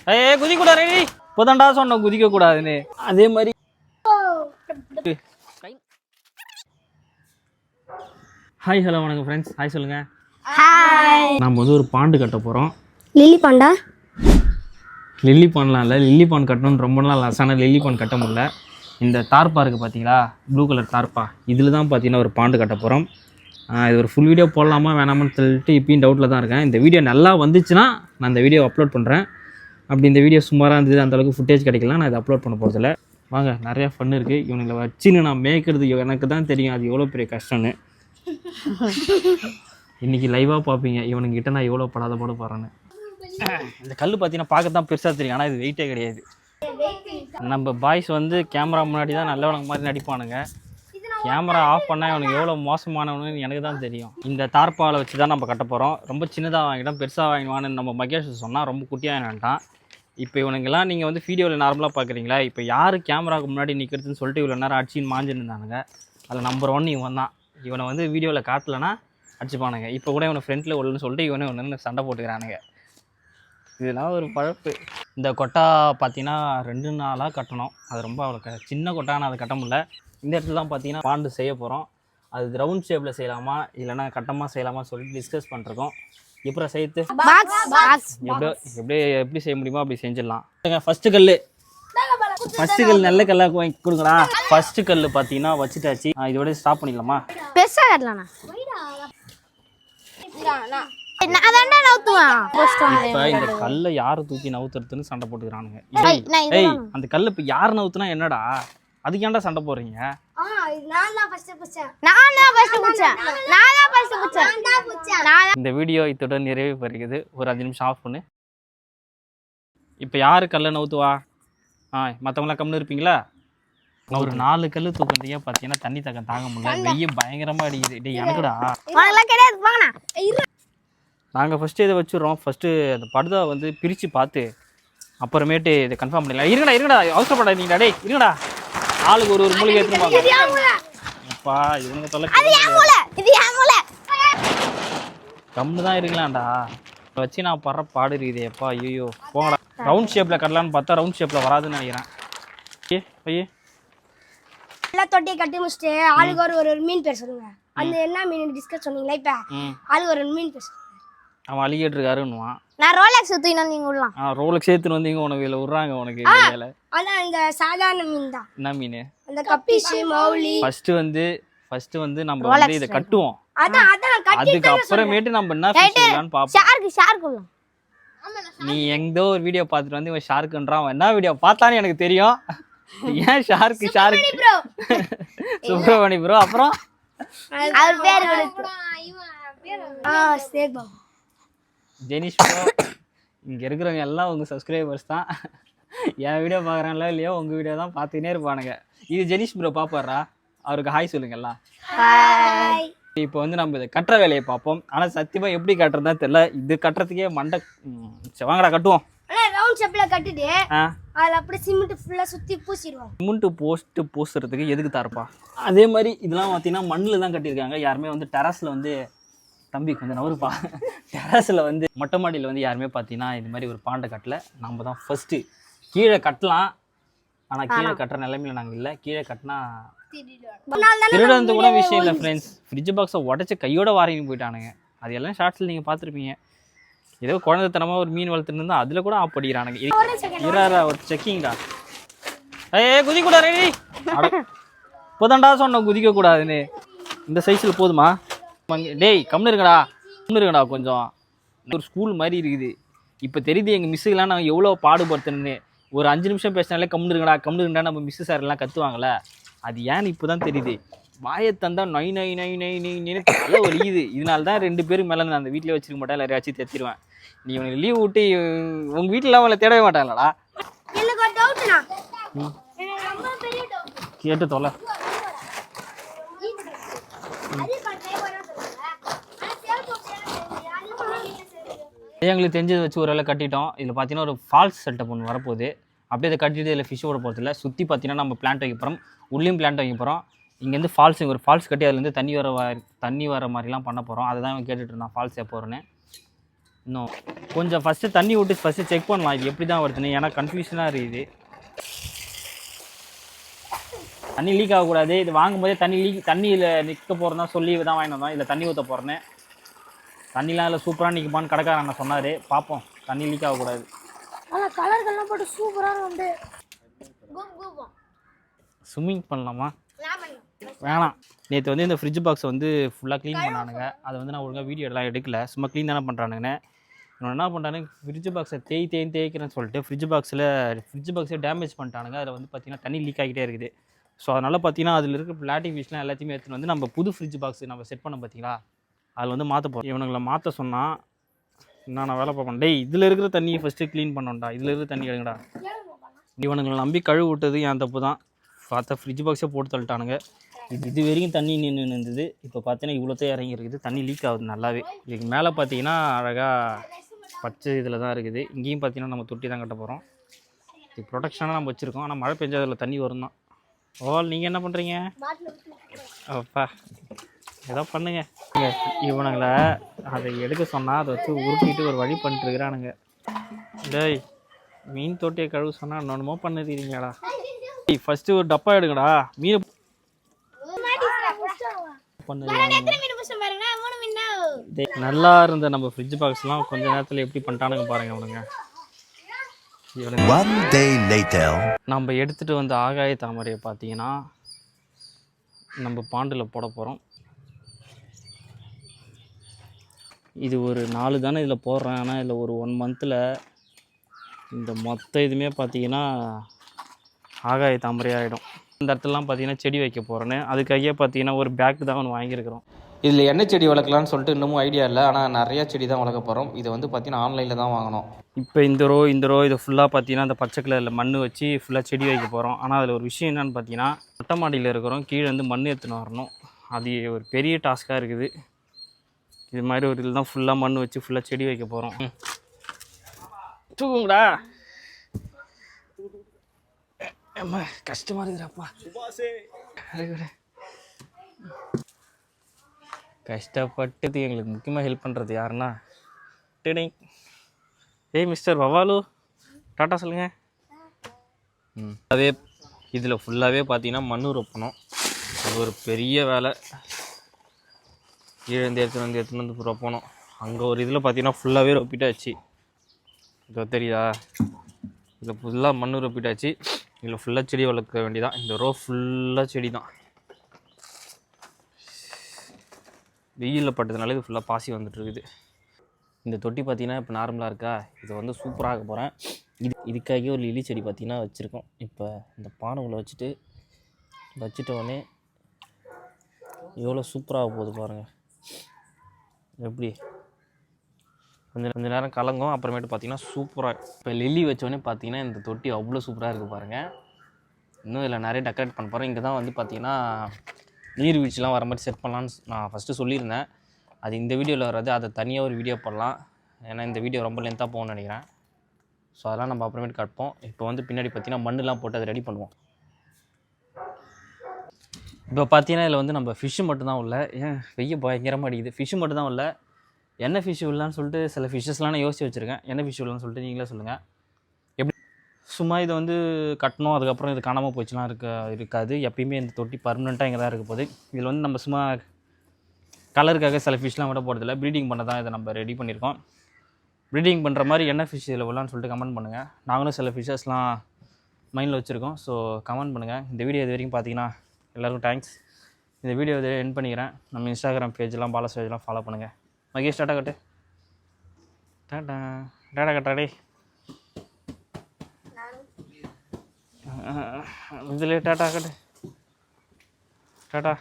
ஏய் குதிக்க கூடாது ரெடி இப்போதான்டா சொன்னோம் குதிக்க கூடாதுன்னு. அதே மாதிரி ஹாய் ஹலோ வணக்கம் ஃப்ரெண்ட்ஸ். ஹாய் சொல்லுங்க. ஹாய். நம்ம வந்து ஒரு பாண்டு கட்ட போகிறோம். லில்லி பாண்டா? லில்லி பாண்டெலாம் இல்லை, லில்லி பாண்ட் கட்டணும்னு ரொம்ப நாள் ஆசான லில்லி பாண்ட் கட்ட முடியல. இந்த தார்ப்பா இருக்குது பார்த்தீங்களா, ப்ளூ கலர் தார்ப்பா, இதில் தான் பார்த்தீங்கன்னா ஒரு பாண்டு கட்ட போகிறோம். இது ஒரு ஃபுல் வீடியோ போடலாமா வேணாமான்னு சொல்லிட்டு இப்பயும் டவுட்டில் தான் இருக்கேன். இந்த வீடியோ நல்லா வந்துச்சுன்னா நான் இந்த வீடியோ அப்லோட் பண்ணுறேன். அப்படி இந்த வீடியோ சுமாராக இருந்தது, அந்தளவுக்கு ஃபுட்டேஜ் கிடைக்கலாம், நான் இதை அப்லோட் பண்ண போகிறதில்ல. வாங்க, நிறையா ஃபன் இருக்குது. இவங்களை வச்சுன்னு நான் மேய்க்கிறது எனக்கு தான் தெரியும் அது எவ்வளோ பெரிய கஷ்டம்னு. இன்றைக்கி லைவாக பார்ப்பீங்க இவனுங்கிட்ட நான் எவ்வளோ படாத பாடு போகிறேன்னு. இந்த கல் பார்த்தீங்கன்னா பார்க்க தான் பெருசாக தெரியும், ஆனால் இது வெயிட்டே கிடையாது. நம்ம பாய்ஸ் வந்து கேமரா முன்னாடி தான் நல்லவனுக்கு மாதிரி நடிப்பானுங்க. கேமரா ஆஃப் பண்ணால் இவனுக்கு எவ்வளோ மோசமானவனு எனக்கு தான் தெரியும். இந்த தார்ப்பாலை வச்சு தான் நம்ம கட்ட போகிறோம். ரொம்ப சின்னதாக வாங்கிட்டோம், பெருசாக வாங்கிடுவான்னு நம்ம மகேஷ் சொன்னால் ரொம்ப குட்டியாக வேண்டாம். இப்போ இவனுங்கெல்லாம் நீங்கள் வந்து வீடியோவில் நார்மலாக பார்க்குறீங்களா, இப்போ யார் கேமராவுக்கு முன்னாடி நிற்கிறதுன்னு சொல்லிட்டு இவ்வளோ நேரம் அடிச்சின்னு மாஞ்சுன்னு இருந்தானுங்க. அதில் நம்பர் 1 இவன் தான். இவனை வந்து வீடியோவில் காட்டலைன்னா அடிச்சுப்பானுங்க. இப்போ கூட இவனை ஃப்ரெண்டில் உள்ளுன்னு சொல்லிட்டு இவனே ஒன்று சண்டை போட்டுக்கிறானுங்க. இதெல்லாம் ஒரு பழப்பு. இந்த கொட்டா பார்த்தீங்கன்னா 2 நாளாக கட்டணும். அது ரொம்ப அவ்வளோ சின்ன கொட்டான அதை கட்ட முடியல. இந்த இடத்துல தான் பார்த்தீங்கன்னா பாண்டு செய்ய போகிறோம். அது ரவுண்ட் ஷேப்பில் செய்யலாமா இல்லைனா கட்டமாக செய்யலாமா சொல்லிட்டு டிஸ்கஸ் பண்ணிருக்கோம். இப்போ செய்து எப்படி செய்ய முடியுமோ அப்படி செஞ்சிடலாம். ஃபஸ்ட்டு கல் நல்ல கல்லாக வாங்கி கொடுங்கடா. ஃபஸ்ட்டு கல் பார்த்தீங்கன்னா வச்சுட்டாச்சு. இதோட ஸ்டாப் பண்ணிடலாமா? இப்போ இந்த கல்லை யாரு தூக்கி நவுத்துறதுன்னு சண்டை போட்டுக்கிறானுங்க. ஏய், அந்த கல்லை இப்போ யார் நவுத்துனா என்னடா, அதுக்கு ஏன்டா சண்டை போடுறீங்க? இந்த வீடியோ இத்துடன் நிறைவு பெறுகிறது. ஒரு 5 நிமிஷம் ஆஃப் பண்ணு. இப்போ யாரு கல்லை நவுத்துவா? மற்றவங்களாம் கம்முன்னு இருப்பீங்களா? ஒரு 4 கல் தூக்குறதுக்கே பார்த்தீங்கன்னா தண்ணி தாங்க முடியல, வெய்ய பயங்கரமாக அடிக்குது. டே எனக்குடா, நாங்கள் ஃபஸ்ட்டு இதை வச்சுடுறோம். ஃபஸ்ட்டு அந்த படுதா வந்து பிரித்து பார்த்து அப்புறமேட்டு இதை கன்ஃபார்ம் பண்ணிடலாம். இருங்கடா அவசரப்படாதீங்கடா. டே இருங்கடா, ஆளுக்கு ஒரு மூலிகை எடுத்துருப்பாங்க. அப்பா இவனுங்க தொலை கம்மு தான் இருக்கலாம்டா. வச்சு நான் படுற பாடு இருக்குது. எப்பா ஐயோ போங்கடா. ரவுண்ட் ஷேப்பில் கட்டலான்னு பார்த்தா ரவுண்ட் ஷேப்பில் வராதுன்னு நினைக்கிறேன். எல்லா தொட்டியை கட்டி முடிச்சுட்டு ஆளுக்கு ஒரு மீன் பேர் சொல்லுங்க. அந்த என்ன மீன் டிஸ்கஸ் சொன்னீங்களா, இப்போ ஆளுக்கு ஒரு மீன் பேர் சொல்லுங்க. அவன் அலிகேட்டர் இருக்காருன்னுவான். நான் ரோலெக்ஸ் எடுத்துன்னு நீங்க விடலாம். ரோலெக்ஸ் எடுத்துன்னு வந்தீங்க, உனக்கு இதில் விட்றாங்க உனக்கு வேலை. அதான் இந்த சாதாரண மீன் தான். என்ன மீன்? அந்த கப்பிஷ் மௌலி. ஃபர்ஸ்ட் வந்து நம்ம வந்து இதை கட்டுவோம். அதுக்கு அப்புறமேட்டு நம்ம என்ன செய்யலாம்னு பார்ப்போம். ஷார்க் நீ எங்கோ ஒரு வீடியோ பார்த்துட்டு வந்து இவன் ஷார்க்குன்றான். அவன் என்ன வீடியோ பார்த்தானே எனக்கு தெரியும். ஏன் ஷார்க்கு சுப்ரமணி ப்ரோ. அப்புறம் அவர் பேர் ஜெனிஷ் ப்ரோ. இங்கே இருக்கிறவங்க எல்லாம் உங்கள் சப்ஸ்கிரைபர்ஸ் தான். என் வீடியோ பார்க்குறாங்களோ இல்லையோ உங்கள் வீடியோ தான் பார்த்துக்கினே இருப்பானுங்க. இது ஜெனிஷ் ப்ரோ பார்ப்பாரா? அவருக்கு ஹாய் சொல்லுங்கல்லாம். இப்போ வந்து நம்ம இதை கட்டுற வேலையை பார்ப்போம். ஆனால் சத்தியமாக எப்படி கட்டுறதா தெரியல. இது கட்டுறதுக்கே மண்டை. வாங்கடா கட்டுவோம். ரவுண்ட் ஷேப்ல கட்டிட்டு அதுல அப்படியே சிமெண்ட் ஃபுல்லா சுத்தி பூசிடுவோம். சிமெண்ட் பூசுறதுக்கு எதுக்கு தார்ப்பா? அதே மாதிரி இதெல்லாம் பார்த்தீங்கன்னா மண்ணில் தான் கட்டியிருக்காங்க. யாருமே வந்து டெரஸில் வந்து தம்பி கொஞ்சம் நவருப்பா. டெரஸில் வந்து மொட்டை மாடியில் வந்து யாருமே பார்த்தீங்கன்னா இது மாதிரி ஒரு பாண்டை கட்டல. நம்ம தான் ஃபஸ்ட்டு. கீழே கட்டலாம், ஆனால் கீழே கட்டுற நிலைமையில் நாங்கள் இல்லை. கீழே கட்டினா திருடந்து கூட விஷயம் இல்லை ஃப்ரெண்ட்ஸ். ஃப்ரிட்ஜ் பாக்ஸை உடச்சி கையோட வாரின்னு போயிட்டானுங்க. அது எல்லாம் ஷார்ட்ஸில் நீங்கள் பார்த்துருப்பீங்க. ஏதோ குழந்தைத்தனமாக ஒரு மீன் வளர்த்துட்டு இருந்தால் அதில் கூட ஆப் படிக்கிறானுங்க. ஒரு செக்கிங்கடா. குதிக்க கூடாது ரெடி. இப்போதான்டா சொன்னோம் குதிக்க கூடாதுன்னு. இந்த சைஸில் போதுமா? டேய் கம்னு இருக்கடா கொஞ்சம். ஒரு ஸ்கூல் மாதிரி இருக்குது. இப்போ தெரியுது எங்கள் மிஸ்ஸுக்கெல்லாம் நாங்கள் எவ்வளோ பாடுபடுத்துன்னு. ஒரு 5 நிமிஷம் பேசினாலே கம்னு இருக்கடா நம்ம மிஸ்ஸு சார் எல்லாம் கற்றுவாங்களே. அது ஏன்னு இப்போ தான் தெரியுது. வாயை தந்தா நொய் நொய் நொய் நொய் நொய்னு தலை வலிக்குது. இதனால தான் 2 பேரும் மேலே நான் அந்த வீட்டிலே வச்சுருக்க மாட்டேன், எல்லாரையாச்சும் தேத்திடுவேன். நீ உனக்கு லீவ் விட்டு உங்கள் வீட்டில் அவங்கள தேடவே மாட்டாங்களா? கேட்டு தொலை. எங்களுக்கு தெரிஞ்சதை வச்சு ஒரு வேலை கட்டிட்டோம். இதில் பார்த்தீங்கன்னா ஒரு ஃபால்ஸ் செட்டப் ஒன்று வரப்போகுது. அப்படியே அதை கட்டிட்டு இதில் ஃபிஷ் ஓட போகிறதில்ல. சுற்றி பார்த்தீங்கன்னா நம்ம பிளான்ட் வைக்க போகிறோம். உள்ளேயும் பிளான்ட் வைக்க போகிறோம். இங்கேருந்து ஒரு ஃபால்ஸ் கட்டி அதுலேருந்து தண்ணி வர மாதிரிலாம் பண்ண போகிறோம். அதை தான் இவன் கேட்டுட்டு இருந்தான், ஃபால்ஸ் எப்போ வரும்னு. இன்னும் கொஞ்சம் ஃபஸ்ட்டு தண்ணி விட்டு ஃபஸ்ட்டு செக் பண்ணலாம் இது எப்படி தான் வருதுன்னு, ஏன்னா கன்ஃபியூஷனாக இருக்குது. தண்ணி லீக் ஆகக்கூடாது. இது வாங்கும்போதே தண்ணியில் நிற்க போகிறதா சொல்லி தான் வாங்கிட்டு வந்தோம். இல்லை தண்ணி ஊற்ற போகிறேன்னு. தண்ணிலாம் இல்லை சூப்பராக நிற்குமான்னு கடைக்காரன் அண்ணன் சொன்னார். பார்ப்போம், தண்ணி லீக் ஆகக்கூடாது. ஆனால் கலர்கள்லாம் போட்டு சூப்பராக வந்து ஸ்விம்மிங் பண்ணலாமா? வேணாம். நேற்று வந்து இந்த ஃப்ரிட்ஜ் பாக்ஸை வந்து ஃபுல்லாக க்ளீன் பண்ணானுங்க. அதை வந்து நான் ஒழுங்காக வீடியோ எல்லாம் எடுக்கல, சும்மா க்ளீன் தானே பண்ணுறானுங்கன்னு. இன்னொன்று என்ன பண்ணுறானுங்க, ஃப்ரிட்ஜ் பாக்ஸை தேய்க்கிறேன்னு சொல்லிட்டு ஃப்ரிட்ஜ் பாக்ஸே டேமேஜ் பண்ணிட்டானுங்க. அதில் வந்து பார்த்திங்கன்னா தண்ணி லீக் ஆகிட்டே இருக்குது. ஸோ அதனால் பார்த்தீங்கன்னா அதில் இருக்க பிளாட்டிக் ஃபிஷ்லாம் எல்லாத்தையுமே எடுத்துகிட்டு வந்து நம்ம புது ஃப்ரிட்ஜ் பாக்ஸ் நம்ம செட் பண்ண பார்த்தீங்களா, அதில் வந்து மாற்ற போகிறோம். இவனுங்களை மாற்ற சொன்னால் நான் வேலை பார்ப்பேன். டேய் இதில் இருக்கிற தண்ணியை ஃபஸ்ட்டு க்ளீன் பண்ணோம்டா, இதில் இருக்கிற தண்ணி எடுங்கடா. இவனுங்களை நம்பி கழுவு விட்டது என் தப்பு தான். பார்த்தா ஃப்ரிட்ஜ் பாக்ஸே போட்டு தள்ளிட்டானுங்க. இது வரைக்கும் தண்ணி நின்று இருந்தது. இப்போ பார்த்தீங்கன்னா இவ்வளோத்தையும் இறங்கி இருக்குது. தண்ணி லீக் ஆகுது நல்லாவே. இதுக்கு மேலே பார்த்தீங்கன்னா அழகாக பச்சை இதில் தான் இருக்குது. இங்கேயும் பார்த்தீங்கன்னா நம்ம தொட்டி தான் கட்ட போகிறோம். இது ப்ரொடெக்ஷனாக நம்ம வச்சுருக்கோம். ஆனால் மழை பெஞ்சால் அதில் தண்ணி வரும் தான். நீங்கள் என்ன பண்ணுறீங்க? அப்பா ஏதோ பண்ணுங்க. இவனுங்களை அதை எடுக்க சொன்னால் அதை வச்சு உருட்டிட்டு ஒரு வழி பண்ணிட்டுருக்குறானுங்க. டேய் மீன் தொட்டியை கழுவு சொன்னால் இன்னொன்னுமோ பண்ணுறீங்களாடா. ஃபஸ்ட்டு ஒரு டப்பா எடுங்கடா, மீன் நல்லா இருந்த நம்ம ஃப்ரிட்ஜ் பாக்ஸ்லாம் கொஞ்ச நேரத்தில் எப்படி பண்ணிட்டானுங்க பாருங்க அவனுங்க. நம்ம எடுத்துகிட்டு வந்த ஆகாய தாமரையை பார்த்தீங்கன்னா நம்ம பாண்டில் போட போகிறோம். இது ஒரு 4 தானே இதில் போடுறேன். ஆனால் இதில் ஒரு 1 மந்தில் இந்த மொத்த இதுவுமே பார்த்தீங்கன்னா ஆகாய தாமரை ஆகிடும். இந்த இடத்துலலாம் பார்த்தீங்கன்னா செடி வைக்க போகிறேன்னு அதுக்காகவே பார்த்தீங்கன்னா ஒரு பேக் தான் ஒன்று வாங்கியிருக்கிறோம். இதில் என்ன செடி வளர்க்கலான்னு சொல்லிட்டு இன்னமும் ஐடியா இல்லை. ஆனால் நிறையா செடி தான் வளர்க்க போகிறோம். இதை வந்து பார்த்தீங்கன்னா ஆன்லைனில் தான் வாங்கினோம். இப்போ இந்த ரோ இதை ஃபுல்லாக பார்த்தீங்கன்னா அந்த பச்சை கலரில் மண் வச்சு ஃபுல்லாக செடி வைக்க போகிறோம். ஆனால் அதில் ஒரு விஷயம் என்னென்னு பார்த்தீங்கன்னா மொட்டை மாடியில் இருக்கிறோம், கீழே வந்து மண் எடுத்துன்னு வரணும். அது ஒரு பெரிய டாஸ்க்காக இருக்குது. இது மாதிரி ஒரு இதில் தான் ஃபுல்லாக மண் வச்சு ஃபுல்லாக செடி வைக்க போகிறோம். தூக்குங்கடா. அம்மா கஷ்டமாக இருக்குறாப்பா. கஷ்டப்பட்டது எங்களுக்கு முக்கியமாக ஹெல்ப் பண்ணுறது யாருன்னா டேடே. ஏய் மிஸ்டர் வவாலு டாட்டா சொல்லுங்கள். அதே இதில் ஃபுல்லாகவே பார்த்தீங்கன்னா மண் ரொப்பணும். அது ஒரு பெரிய வேலை. கீழே எடுத்துன்னு வந்து ரொப்பணும். அங்கே ஒரு இதில் பார்த்தீங்கன்னா ஃபுல்லாகவே ரொப்பிட்டாச்சு. இதோ தெரியுதா, இதில் ஃபுல்லாக மண் ரொப்பிட்டாச்சு. இதில் ஃபுல்லாக செடி வளர்க்க வேண்டியதான். இந்த ரோ ஃபுல்லாக செடி தான். வெயிலில் பட்டதுனால இது ஃபுல்லாக பாசி வந்துட்டுருக்குது. இந்த தொட்டி பார்த்திங்கன்னா இப்போ நார்மலாக இருக்கா, இதை வந்து சூப்பராக ஆக்க போகிறேன். இதுக்காகவே ஒரு லில்லி செடி பார்த்திங்கன்னா வச்சுருக்கோம். இப்போ இந்த பானைக்குள்ளே வச்சுட்டோடனே எவ்வளோ சூப்பராக போகுது பாருங்கள். எப்படி கொஞ்ச நேரம் கலங்கும், அப்புறமேட்டு பார்த்திங்கன்னா சூப்பராக. இப்போ லில்லி வச்சோடனே பார்த்திங்கன்னா இந்த தொட்டி அவ்வளோ சூப்பராக இருக்குது பாருங்கள். இன்னும் இதில் நிறைய டெக்கரேட் பண்ண போகிறேன். இங்கே தான் வந்து பார்த்திங்கன்னா நீர்வீழ்ச்சிலாம் வர மாதிரி செட் பண்ணலான்னு நான் ஃபஸ்ட்டு சொல்லியிருந்தேன். அது இந்த வீடியோவில் வராது, அதை தனியாக ஒரு வீடியோ பண்ணலாம். ஏன்னா இந்த வீடியோ ரொம்ப லென்த்தாக போகும்னு நினைக்கிறேன். ஸோ அதெல்லாம் நம்ம அப்புறமேட்டு கட்போம். இப்போ வந்து பின்னாடி பார்த்திங்கன்னா மண்ணெலாம் போட்டு அதை ரெடி பண்ணுவோம். இப்போ பார்த்தீங்கன்னா இதில் வந்து நம்ம ஃபிஷ்ஷு மட்டும்தான் உள்ள. ஏன் வெய்ய பயங்கரமாக அடிக்குது. ஃபிஷ்ஷு மட்டும் தான் உள்ள. என்ன ஃபிஷ் உள்ளான்னு சொல்லிட்டு சில ஃபிஷ்ஷஸ்லாம் நான் யோசிச்சு வச்சுருக்கேன். என்ன ஃபிஷ் உள்ளான்னு சொல்லிட்டு நீங்களே சொல்லுங்கள். எப்படி சும்மா இதை வந்து கட்டணும், அதுக்கப்புறம் இது காணாமல் போச்சுலாம் இருக்காது. எப்பயுமே இந்த தொட்டி பர்மனெண்ட்டாக இங்கே தான் இருக்க போகுது. இதில் வந்து நம்ம சும்மா கலருக்காக சில ஃபிஷ்லாம் விட போகிறதில்ல, ப்ரீடிங் பண்ண தான் இதை நம்ம ரெடி பண்ணியிருக்கோம். ப்ரீடிங் பண்ணுற மாதிரி என்ன ஃபிஷ் இதில் உள்ளான்னு சொல்லிட்டு கமெண்ட் பண்ணுங்கள். நாங்களும் சில ஃபிஷ்ஷஸ்லாம் மைண்டில் வச்சுருக்கோம். ஸோ கமெண்ட் பண்ணுங்கள். இந்த வீடியோ இது வரைக்கும் பார்த்தீங்கன்னா எல்லோருக்கும் தேங்க்ஸ். இந்த வீடியோ இதை எண்ட் பண்ணிக்கிறேன். நம்ம இன்ஸ்டாகிராம் பேஜெலாம் பாலாஸ் பேஜெலாம் ஃபாலோ பண்ணுங்கள். மகேஷ் டாட்டா கட்டு. டாட்டா கட்டாடே. இதில் டாட்டா கட்டு. டாட்டா.